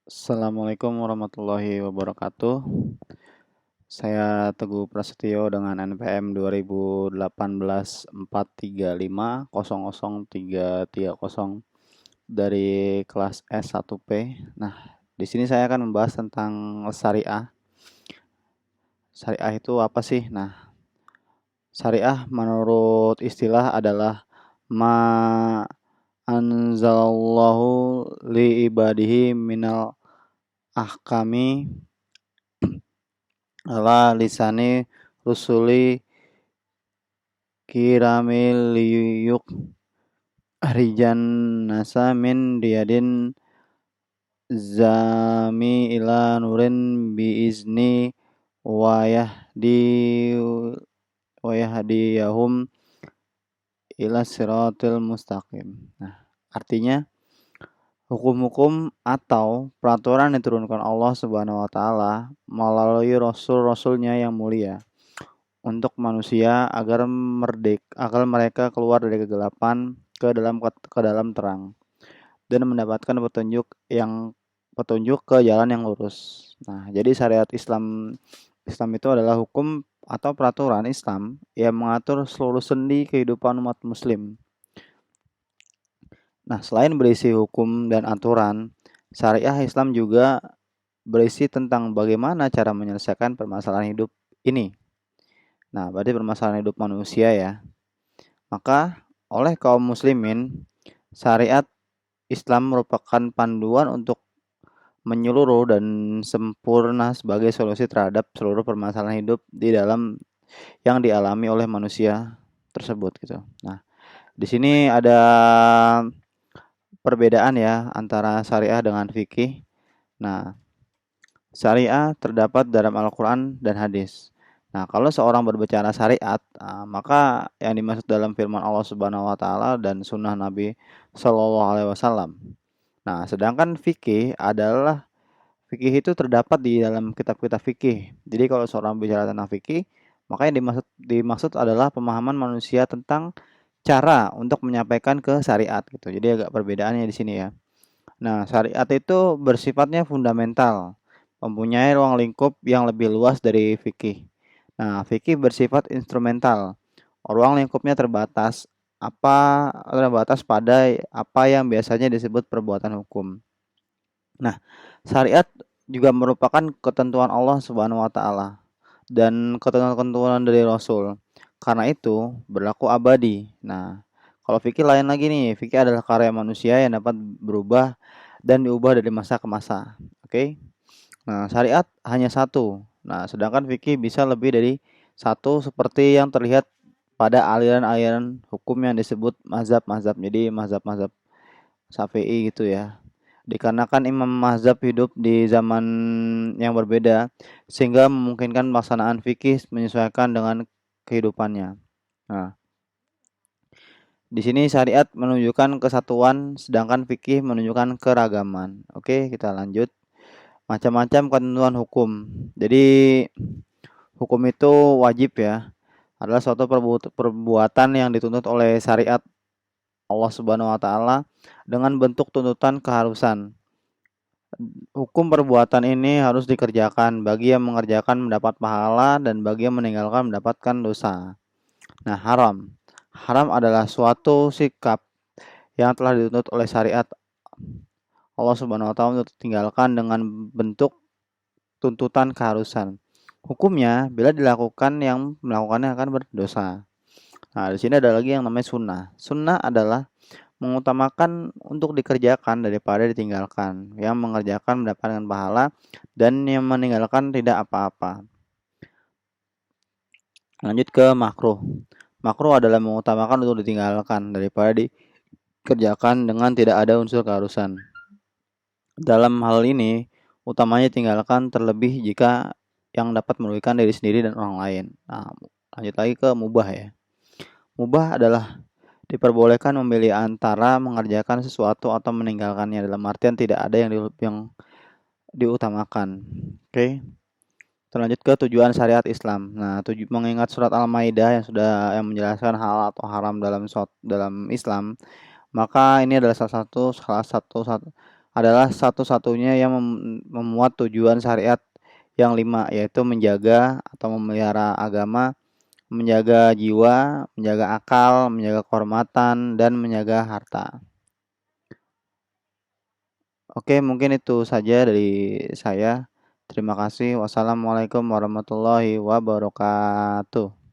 Assalamualaikum warahmatullahi wabarakatuh. Saya Teguh Prasetyo dengan NPM 2018 435 00 330 dari kelas S1P. Nah, di sini saya akan membahas tentang syariah. Syariah itu apa sih? Nah, syariah menurut istilah adalah ma anzalallahu li ibadihi minal ahkami ala lisani rusuli kiramil liyuk rijan nasa min diadin zami ila nurin biizni wayahdi wayahdiyahum ila siratil mustaqim. Nah, artinya hukum-hukum atau peraturan yang diturunkan Allah Subhanahu wa taala melalui rasul-rasulnya yang mulia untuk manusia agar mereka keluar dari kegelapan ke dalam terang dan mendapatkan petunjuk ke jalan yang lurus. Nah, jadi syariat Islam itu adalah hukum atau peraturan Islam yang mengatur seluruh sendi kehidupan umat muslim. Nah, selain berisi hukum dan aturan, syariah Islam juga berisi tentang bagaimana cara menyelesaikan permasalahan hidup ini. Nah, berarti permasalahan hidup manusia ya. Maka oleh kaum muslimin, syariat Islam merupakan panduan untuk menyeluruh dan sempurna sebagai solusi terhadap seluruh permasalahan hidup di dalam yang dialami oleh manusia tersebut gitu. Nah, di sini ada perbedaan ya antara syariah dengan fikih. Nah, syariah terdapat dalam Al-Quran dan hadis. Nah, kalau seorang berbicara syariat, maka yang dimaksud dalam firman Allah Subhanahu wa taala dan sunnah Nabi Shallallahu alaihi wasallam. Nah, sedangkan fikih itu terdapat di dalam kitab-kitab fikih. Jadi kalau seorang bicara tentang fikih, maka yang dimaksud adalah pemahaman manusia tentang cara untuk menyampaikan ke syariat gitu. Jadi agak perbedaannya di sini ya. Nah, syariat itu bersifatnya fundamental, mempunyai ruang lingkup yang lebih luas dari fikih. Nah, fikih bersifat instrumental. Ruang lingkupnya terbatas pada apa yang biasanya disebut perbuatan hukum. Nah, syariat juga merupakan ketentuan Allah Subhanahu wa taala dan ketentuan dari Rasul. Karena itu berlaku abadi. Nah, kalau fikih lain lagi nih. Fikih adalah karya manusia yang dapat berubah dan diubah dari masa ke masa. Oke. Nah, syariat hanya satu. Nah, sedangkan fikih bisa lebih dari satu seperti yang terlihat pada aliran-aliran hukum yang disebut mazhab-mazhab. Jadi mazhab-mazhab Syafi'i gitu ya. Dikarenakan imam mazhab hidup di zaman yang berbeda sehingga memungkinkan pelaksanaan fikih menyesuaikan dengan kehidupannya. Nah, di sini syariat menunjukkan kesatuan sedangkan fikih menunjukkan keragaman. Oke, kita lanjut. Macam-macam ketentuan hukum. Jadi hukum itu wajib ya. Adalah suatu perbuatan yang dituntut oleh syariat Allah Subhanahu wa taala dengan bentuk tuntutan keharusan. Hukum perbuatan ini harus dikerjakan. Bagi yang mengerjakan mendapat pahala dan bagi yang meninggalkan mendapatkan dosa. Nah, haram. Haram adalah suatu sikap yang telah dituntut oleh syariat Allah Subhanahu wa taala untuk ditinggalkan dengan bentuk tuntutan keharusan. Hukumnya bila dilakukan yang melakukannya akan berdosa. Nah, di sini ada lagi yang namanya sunnah. Sunnah adalah mengutamakan untuk dikerjakan daripada ditinggalkan. Yang mengerjakan mendapatkan pahala dan yang meninggalkan tidak apa-apa. Lanjut ke makruh. Makruh adalah mengutamakan untuk ditinggalkan daripada dikerjakan dengan tidak ada unsur keharusan. Dalam hal ini, utamanya tinggalkan terlebih jika yang dapat merugikan diri sendiri dan orang lain. Nah, lanjut lagi ke mubah ya. Mubah adalah diperbolehkan memilih antara mengerjakan sesuatu atau meninggalkannya dalam artian tidak ada yang diutamakan. Oke. Lanjut ke tujuan syariat Islam. Nah, mengingat surat Al-Maidah yang menjelaskan halal atau haram dalam Islam, maka ini adalah salah satu adalah satu-satunya yang memuat tujuan syariat yang 5, yaitu menjaga atau memelihara agama, menjaga jiwa, menjaga akal, menjaga kehormatan, dan menjaga harta. Oke, mungkin itu saja dari saya. Terima kasih. Wassalamualaikum warahmatullahi wabarakatuh.